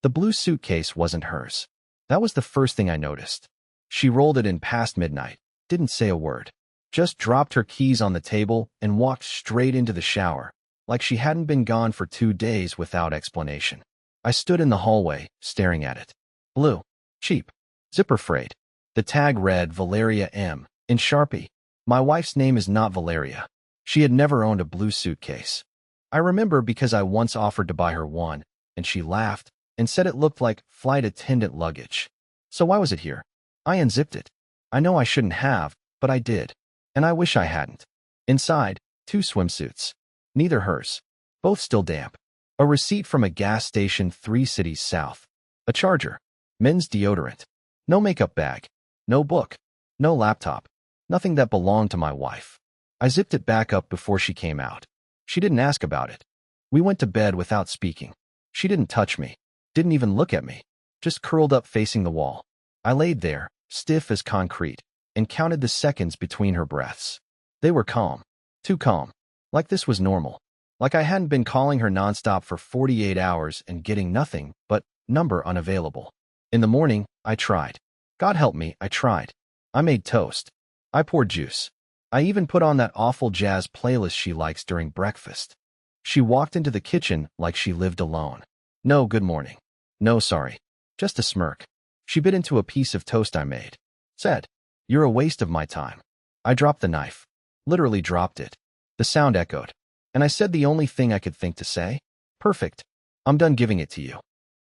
The blue suitcase wasn't hers. That was the first thing I noticed. She rolled it in past midnight, didn't say a word, just dropped her keys on the table and walked straight into the shower, like she hadn't been gone for 2 days without explanation. I stood in the hallway, staring at it. Blue. Cheap. Zipper frayed. The tag read Valeria M. in Sharpie. My wife's name is not Valeria. She had never owned a blue suitcase. I remember because I once offered to buy her one, and she laughed and said it looked like flight attendant luggage. So why was it here? I unzipped it. I know I shouldn't have, but I did. And I wish I hadn't. Inside, 2 swimsuits. Neither hers. Both still damp. A receipt from a gas station 3 cities south. A charger. Men's deodorant. No makeup bag. No book. No laptop. Nothing that belonged to my wife. I zipped it back up before she came out. She didn't ask about it. We went to bed without speaking. She didn't touch me. Didn't even look at me. Just curled up facing the wall. I laid there, stiff as concrete, and counted the seconds between her breaths. They were calm. Too calm. Like this was normal. Like I hadn't been calling her nonstop for 48 hours and getting nothing but number unavailable. In the morning, I tried. God help me, I tried. I made toast. I poured juice. I even put on that awful jazz playlist she likes during breakfast. She walked into the kitchen like she lived alone. No good morning. No sorry. Just a smirk. She bit into a piece of toast I made. Said, "You're a waste of my time." I dropped the knife. Literally dropped it. The sound echoed. And I said the only thing I could think to say. Perfect. I'm done giving it to you.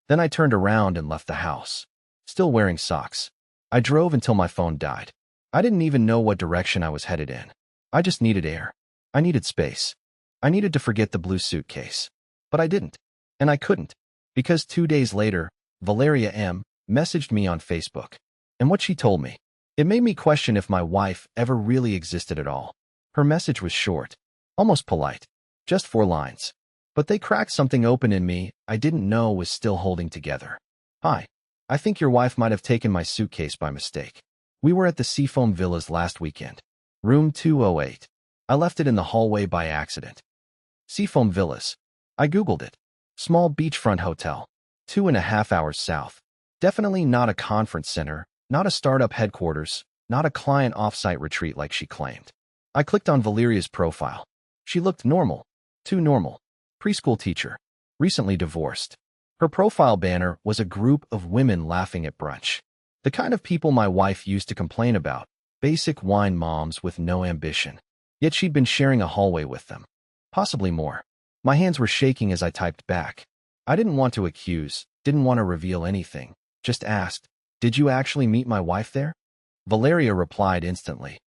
Then I turned around and left the house. Still wearing socks. I drove until my phone died. I didn't even know what direction I was headed in. I just needed air. I needed space. I needed to forget the blue suitcase. But I didn't. And I couldn't. Because 2 days later, Valeria M. messaged me on Facebook. And what she told me, it made me question if my wife ever really existed at all. Her message was short. Almost polite. Just 4 lines. But they cracked something open in me I didn't know was still holding together. Hi. I think your wife might have taken my suitcase by mistake. We were at the Seafoam Villas last weekend. Room 208. I left it in the hallway by accident. Seafoam Villas. I Googled it. Small beachfront hotel. 2.5 hours south. Definitely not a conference center, not a startup headquarters, not a client offsite retreat like she claimed. I clicked on Valeria's profile. She looked normal. Too normal. Preschool teacher. Recently divorced. Her profile banner was a group of women laughing at brunch. The kind of people my wife used to complain about. Basic wine moms with no ambition. Yet she'd been sharing a hallway with them. Possibly more. My hands were shaking as I typed back. I didn't want to accuse, didn't want to reveal anything. Just asked, "Did you actually meet my wife there?" Valeria replied instantly.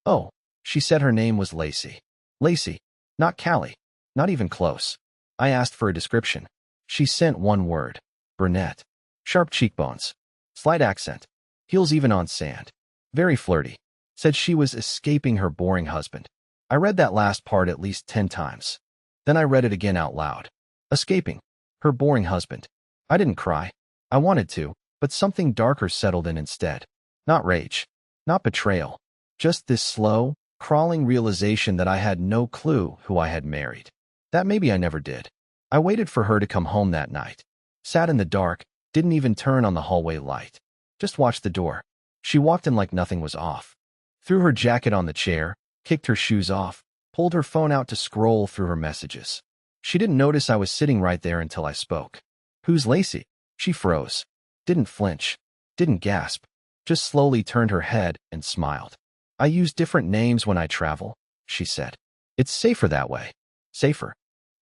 Oh, she said her name was Lacey. Lacey, not Callie, not even close. I asked for a description. She sent one word. Brunette. Sharp cheekbones. Slight accent. Heels even on sand. Very flirty. Said she was escaping her boring husband. I read that last part at least 10 times. Then I read it again out loud. Escaping. Her boring husband. I didn't cry. I wanted to, but something darker settled in instead. Not rage. Not betrayal. Just this slow, crawling realization that I had no clue who I had married. That maybe I never did. I waited for her to come home that night. Sat in the dark, didn't even turn on the hallway light. Just watched the door. She walked in like nothing was off. Threw her jacket on the chair, kicked her shoes off, pulled her phone out to scroll through her messages. She didn't notice I was sitting right there until I spoke. "Who's Lacey?" She froze. Didn't flinch. Didn't gasp. Just slowly turned her head and smiled. "I use different names when I travel," she said. "It's safer that way." "Safer?"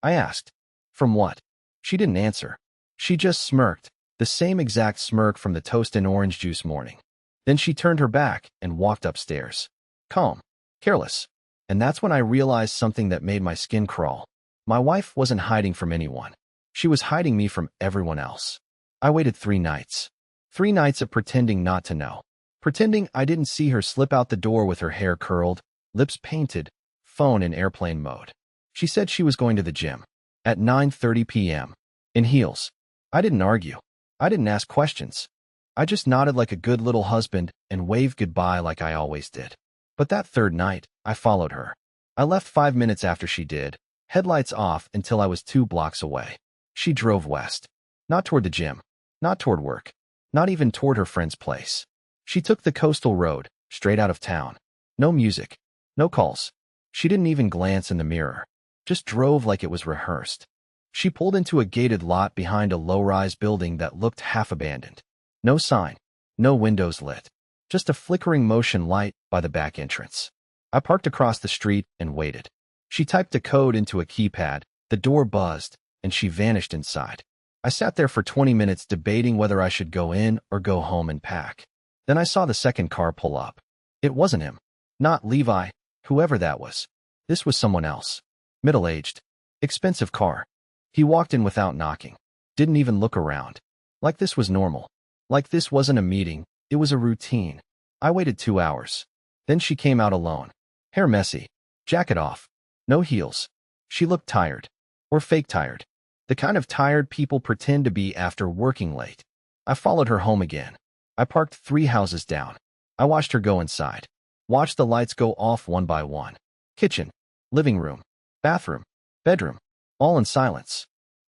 I asked. "From what?" She didn't answer. She just smirked, the same exact smirk from the toast and orange juice morning. Then she turned her back and walked upstairs. Calm. Careless. And that's when I realized something that made my skin crawl. My wife wasn't hiding from anyone. She was hiding me from everyone else. I waited 3 nights. 3 nights of pretending not to know. Pretending I didn't see her slip out the door with her hair curled, lips painted, phone in airplane mode. She said she was going to the gym. At 9:30 p.m. In heels. I didn't argue. I didn't ask questions. I just nodded like a good little husband and waved goodbye like I always did. But that 3rd night, I followed her. I left 5 minutes after she did, headlights off until I was 2 blocks away. She drove west. Not toward the gym. Not toward work. Not even toward her friend's place. She took the coastal road, straight out of town. No music. No calls. She didn't even glance in the mirror. Just drove like it was rehearsed. She pulled into a gated lot behind a low-rise building that looked half-abandoned. No sign. No windows lit. Just a flickering motion light by the back entrance. I parked across the street and waited. She typed a code into a keypad, the door buzzed, and she vanished inside. I sat there for 20 minutes debating whether I should go in or go home and pack. Then I saw the second car pull up. It wasn't him. Not Levi, whoever that was. This was someone else. Middle-aged. Expensive car. He walked in without knocking. Didn't even look around. Like this was normal. Like this wasn't a meeting, it was a routine. I waited 2 hours. Then she came out alone. Hair messy. Jacket off. No heels. She looked tired. Or fake tired. The kind of tired people pretend to be after working late. I followed her home again. I parked 3 houses down. I watched her go inside. Watched the lights go off one by one. Kitchen. Living room. Bathroom. Bedroom. All in silence.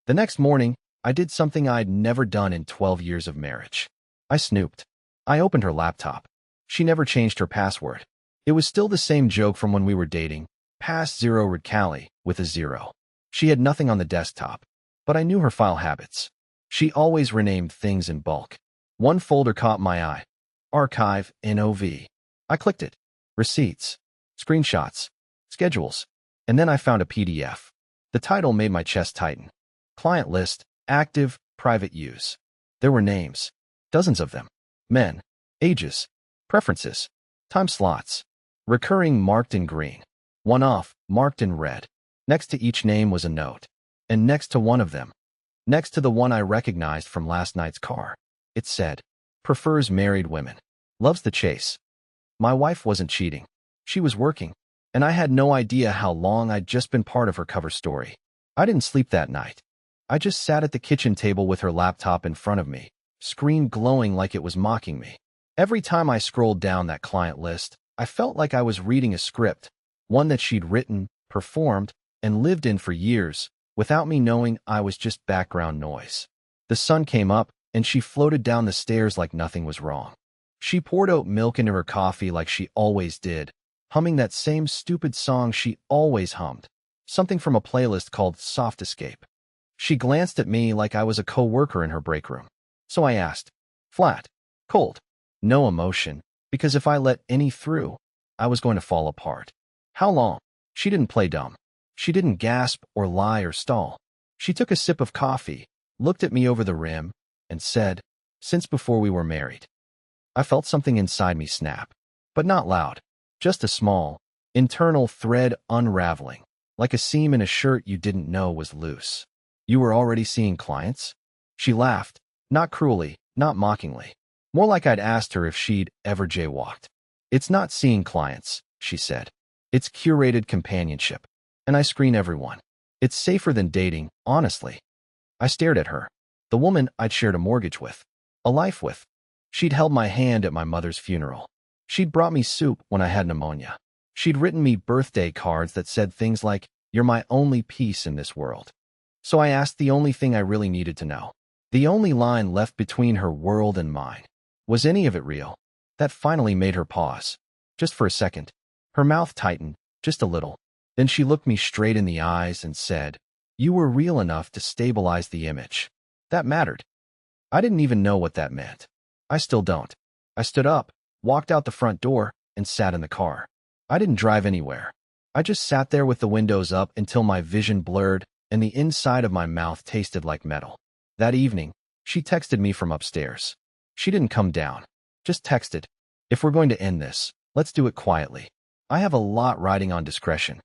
The next morning, I did something I'd never done in 12 years of marriage. I snooped. I opened her laptop. She never changed her password. It was still the same joke from when we were dating. Pass 0 Radcali with a 0. She had nothing on the desktop, but I knew her file habits. She always renamed things in bulk. One folder caught my eye. Archive NOV. I clicked it. Receipts. Screenshots. Schedules. And then I found a PDF. The title made my chest tighten. Client list, active, private use. There were names. Dozens of them. Men. Ages. Preferences. Time slots. Recurring marked in green. One off, marked in red. Next to each name was a note. And next to one of them. Next to the one I recognized from last night's car. It said, prefers married women. Loves the chase. My wife wasn't cheating. She was working. And I had no idea how long I'd just been part of her cover story. I didn't sleep that night. I just sat at the kitchen table with her laptop in front of me, screen glowing like it was mocking me. Every time I scrolled down that client list, I felt like I was reading a script, one that she'd written, performed, and lived in for years, without me knowing I was just background noise. The sun came up, and she floated down the stairs like nothing was wrong. She poured oat milk into her coffee like she always did, humming that same stupid song she always hummed, something from a playlist called Soft Escape. She glanced at me like I was a co-worker in her break room. So I asked, flat, cold, no emotion, because if I let any through, I was going to fall apart. How long? She didn't play dumb. She didn't gasp or lie or stall. She took a sip of coffee, looked at me over the rim, and said, since before we were married. I felt something inside me snap, but not loud. Just a small, internal thread unraveling, like a seam in a shirt you didn't know was loose. You were already seeing clients? She laughed, not cruelly, not mockingly. More like I'd asked her if she'd ever jaywalked. It's not seeing clients, she said. It's curated companionship. And I screen everyone. It's safer than dating, honestly. I stared at her. The woman I'd shared a mortgage with. A life with. She'd held my hand at my mother's funeral. She'd brought me soup when I had pneumonia. She'd written me birthday cards that said things like, you're my only peace in this world. So I asked the only thing I really needed to know. The only line left between her world and mine. Was any of it real? That finally made her pause. Just for a second. Her mouth tightened, just a little. Then she looked me straight in the eyes and said, you were real enough to stabilize the image. That mattered. I didn't even know what that meant. I still don't. I stood up, walked out the front door, and sat in the car. I didn't drive anywhere. I just sat there with the windows up until my vision blurred and the inside of my mouth tasted like metal. That evening, she texted me from upstairs. She didn't come down. Just texted, if we're going to end this, let's do it quietly. I have a lot riding on discretion.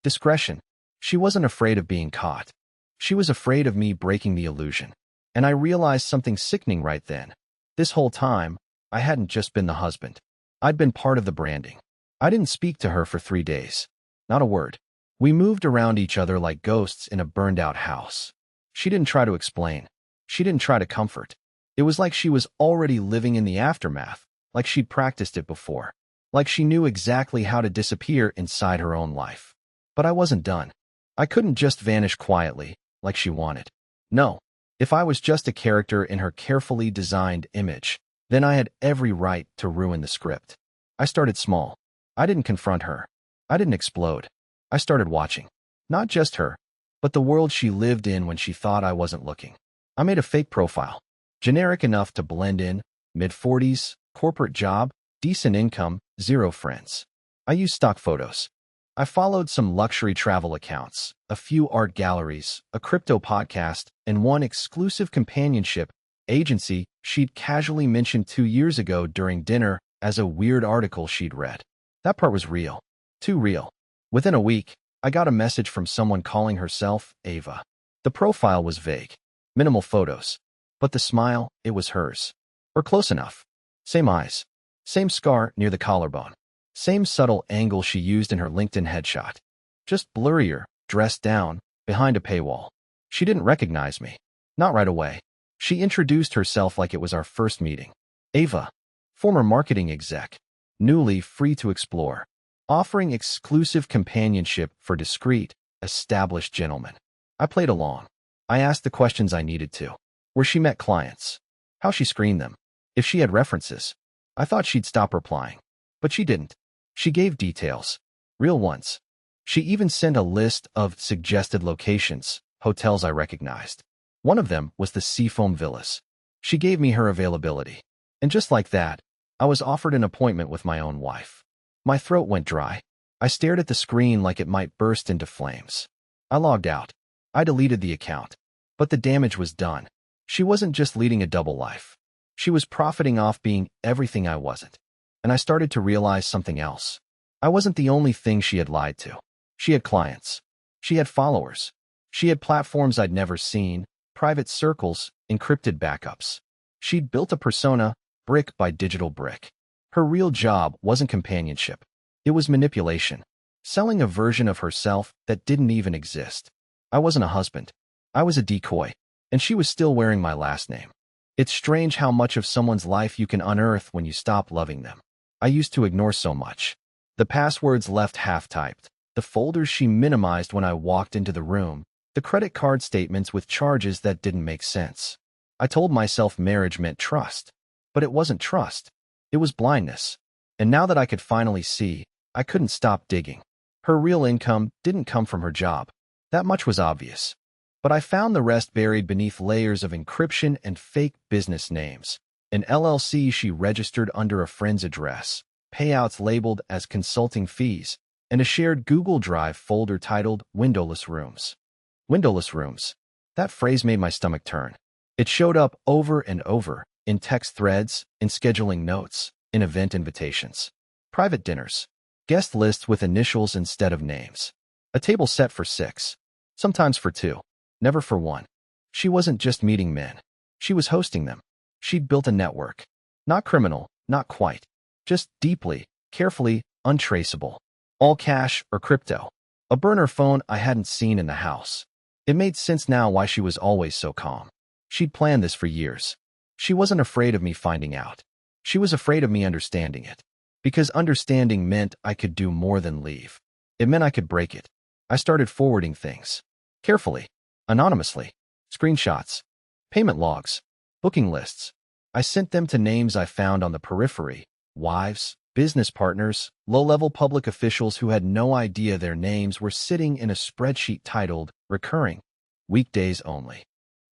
Discretion. She wasn't afraid of being caught. She was afraid of me breaking the illusion. And I realized something sickening right then. This whole time, I hadn't just been the husband. I'd been part of the branding. I didn't speak to her for 3 days. Not a word. We moved around each other like ghosts in a burned-out house. She didn't try to explain. She didn't try to comfort. It was like she was already living in the aftermath, like she'd practiced it before, like she knew exactly how to disappear inside her own life. But I wasn't done. I couldn't just vanish quietly, like she wanted. No, If I was just a character in her carefully designed image, then I had every right to ruin the script. I started small. I didn't confront her. I didn't explode. I started watching. Not just her, but the world she lived in when she thought I wasn't looking. I made a fake profile. Generic enough to blend in, mid-40s, corporate job, decent income, 0 friends. I used stock photos. I followed some luxury travel accounts, a few art galleries, a crypto podcast, and one exclusive companionship agency she'd casually mentioned 2 years ago during dinner as a weird article she'd read. That part was real. Too real. Within a week, I got a message from someone calling herself Ava. The profile was vague. Minimal photos. But the smile, it was hers. Or close enough. Same eyes. Same scar near the collarbone. Same subtle angle she used in her LinkedIn headshot. Just blurrier, dressed down, behind a paywall. She didn't recognize me. Not right away. She introduced herself like it was our first meeting. Ava, former marketing exec, newly free to explore, offering exclusive companionship for discreet, established gentlemen. I played along. I asked the questions I needed to. Where she met clients. How she screened them. If she had references. I thought she'd stop replying. But she didn't. She gave details. Real ones. She even sent a list of suggested locations, hotels I recognized. One of them was the Seafoam Villas. She gave me her availability. And just like that, I was offered an appointment with my own wife. My throat went dry. I stared at the screen like it might burst into flames. I logged out. I deleted the account. But the damage was done. She wasn't just leading a double life. She was profiting off being everything I wasn't. And I started to realize something else. I wasn't the only thing she had lied to. She had clients. She had followers. She had platforms I'd never seen, private circles, encrypted backups. She'd built a persona, brick by digital brick. Her real job wasn't companionship. It was manipulation. Selling a version of herself that didn't even exist. I wasn't a husband. I was a decoy. And she was still wearing my last name. It's strange how much of someone's life you can unearth when you stop loving them. I used to ignore so much. The passwords left half-typed, the folders she minimized when I walked into the room, the credit card statements with charges that didn't make sense. I told myself marriage meant trust. But it wasn't trust. It was blindness. And now that I could finally see, I couldn't stop digging. Her real income didn't come from her job. That much was obvious. But I found the rest buried beneath layers of encryption and fake business names. An LLC she registered under a friend's address, payouts labeled as consulting fees, and a shared Google Drive folder titled Windowless Rooms. Windowless Rooms. That phrase made my stomach turn. It showed up over and over, in text threads, in scheduling notes, in event invitations. Private dinners. Guest lists with initials instead of names. A table set for 6. Sometimes for 2. Never for 1. She wasn't just meeting men. She was hosting them. She'd built a network. Not criminal, not quite. Just deeply, carefully, untraceable. All cash or crypto. A burner phone I hadn't seen in the house. It made sense now why she was always so calm. She'd planned this for years. She wasn't afraid of me finding out. She was afraid of me understanding it. Because understanding meant I could do more than leave. It meant I could break it. I started forwarding things. Carefully. Anonymously. Screenshots. Payment logs. Booking lists. I sent them to names I found on the periphery. Wives, business partners, low-level public officials who had no idea their names were sitting in a spreadsheet titled Recurring. Weekdays only.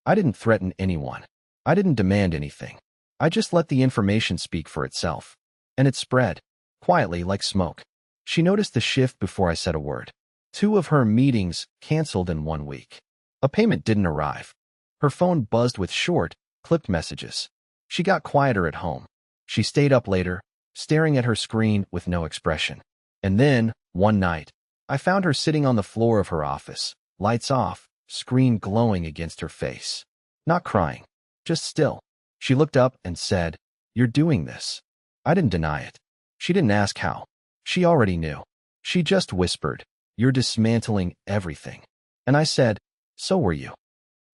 I didn't threaten anyone. I didn't demand anything. I just let the information speak for itself. And it spread. Quietly like smoke. She noticed the shift before I said a word. 2 of her meetings canceled in 1 week. A payment didn't arrive. Her phone buzzed with short, clipped messages. She got quieter at home. She stayed up later, staring at her screen with no expression. And then, one night, I found her sitting on the floor of her office, lights off, screen glowing against her face. Not crying, just still. She looked up and said, "You're doing this." I didn't deny it. She didn't ask how. She already knew. She just whispered, "You're dismantling everything." And I said, "So were you."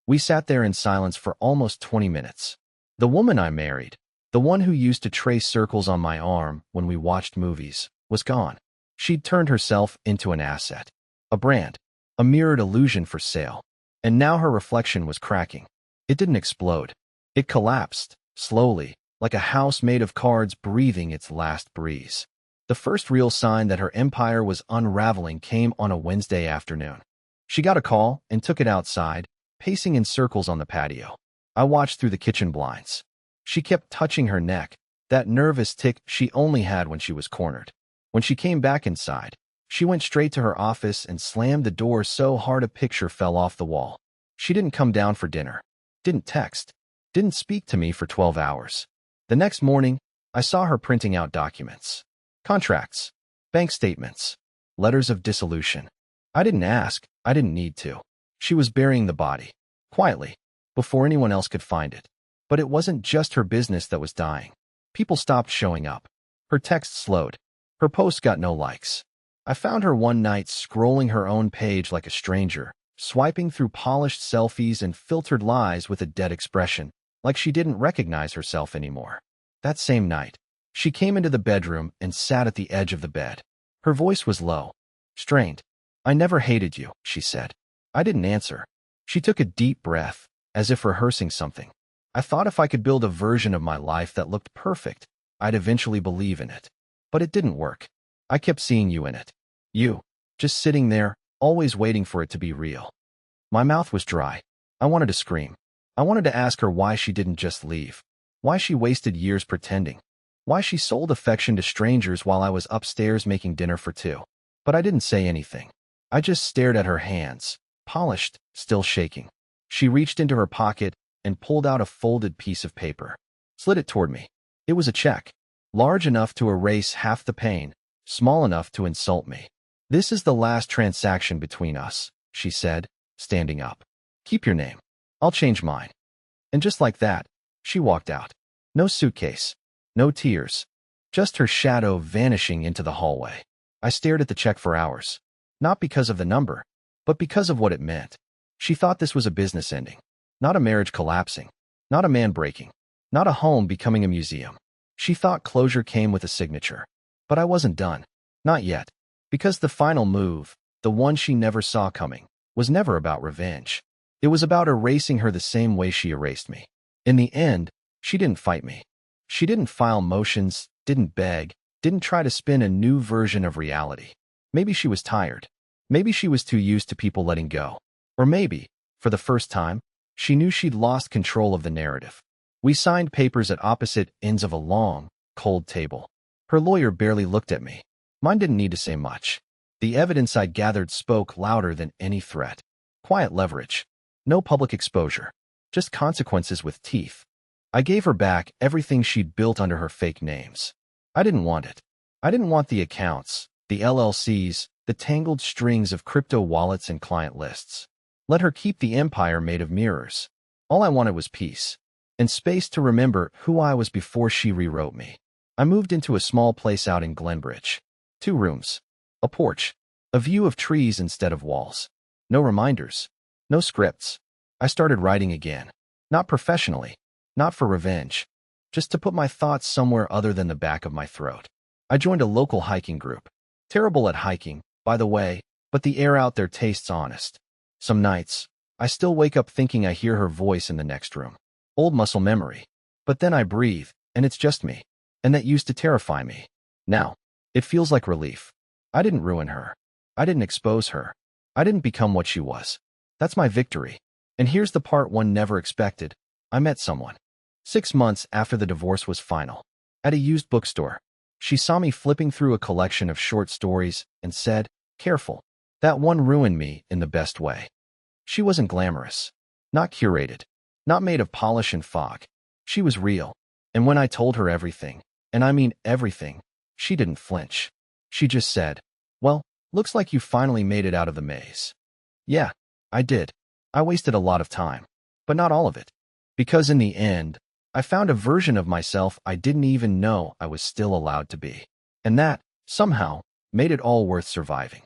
We sat there in silence for almost 20 minutes. The woman I married, the one who used to trace circles on my arm when we watched movies, was gone. She'd turned herself into an asset, a brand, a mirrored illusion for sale. And now her reflection was cracking. It didn't explode. It collapsed, slowly, like a house made of cards breathing its last breeze. The first real sign that her empire was unraveling came on a Wednesday afternoon. She got a call and took it outside, pacing in circles on the patio. I watched through the kitchen blinds. She kept touching her neck, that nervous tick she only had when she was cornered. When she came back inside, she went straight to her office and slammed the door so hard a picture fell off the wall. She didn't come down for dinner, didn't text, didn't speak to me for 12 hours. The next morning, I saw her printing out documents. Contracts, bank statements, letters of dissolution. I didn't ask, I didn't need to. She was burying the body, quietly, before anyone else could find it. But it wasn't just her business that was dying. People stopped showing up. Her texts slowed. Her posts got no likes. I found her one night scrolling her own page like a stranger, swiping through polished selfies and filtered lies with a dead expression, like she didn't recognize herself anymore. That same night, she came into the bedroom and sat at the edge of the bed. Her voice was low, strained. "I never hated you," she said. I didn't answer. She took a deep breath, as if rehearsing something. I thought if I could build a version of my life that looked perfect, I'd eventually believe in it. But it didn't work. I kept seeing you in it. You, just sitting there, always waiting for it to be real. My mouth was dry. I wanted to scream. I wanted to ask her why she didn't just leave. Why she wasted years pretending. Why she sold affection to strangers while I was upstairs making dinner for two. But I didn't say anything. I just stared at her hands, polished, still shaking. She reached into her pocket and pulled out a folded piece of paper. Slid it toward me. It was a check, large enough to erase half the pain, small enough to insult me. "This is the last transaction between us," she said, standing up. "Keep your name. I'll change mine." And just like that, she walked out. No suitcase. No tears. Just her shadow vanishing into the hallway. I stared at the check for hours. Not because of the number, but because of what it meant. She thought this was a business ending. Not a marriage collapsing. Not a man breaking. Not a home becoming a museum. She thought closure came with a signature. But I wasn't done. Not yet. Because the final move, the one she never saw coming, was never about revenge. It was about erasing her the same way she erased me. In the end, she didn't fight me. She didn't file motions, didn't beg, didn't try to spin a new version of reality. Maybe she was tired. Maybe she was too used to people letting go. Or maybe, for the first time, she knew she'd lost control of the narrative. We signed papers at opposite ends of a long, cold table. Her lawyer barely looked at me. Mine didn't need to say much. The evidence I'd gathered spoke louder than any threat. Quiet leverage. No public exposure. Just consequences with teeth. I gave her back everything she'd built under her fake names. I didn't want it. I didn't want the accounts, the LLCs, the tangled strings of crypto wallets and client lists. Let her keep the empire made of mirrors. All I wanted was peace. And space to remember who I was before she rewrote me. I moved into a small place out in Glenbridge. 2 rooms. A porch. A view of trees instead of walls. No reminders. No scripts. I started writing again. Not professionally. Not for revenge. Just to put my thoughts somewhere other than the back of my throat. I joined a local hiking group. Terrible at hiking, by the way, but the air out there tastes honest. Some nights, I still wake up thinking I hear her voice in the next room. Old muscle memory. But then I breathe, and it's just me. And that used to terrify me. Now, it feels like relief. I didn't ruin her. I didn't expose her. I didn't become what she was. That's my victory. And here's the part one never expected. I met someone. 6 months after the divorce was final. At a used bookstore. She saw me flipping through a collection of short stories and said, "Careful. That one ruined me in the best way." She wasn't glamorous. Not curated. Not made of polish and fog. She was real. And when I told her everything, and I mean everything, she didn't flinch. She just said, "Well, looks like you finally made it out of the maze." Yeah, I did. I wasted a lot of time. But not all of it. Because in the end, I found a version of myself I didn't even know I was still allowed to be. And that, somehow, made it all worth surviving.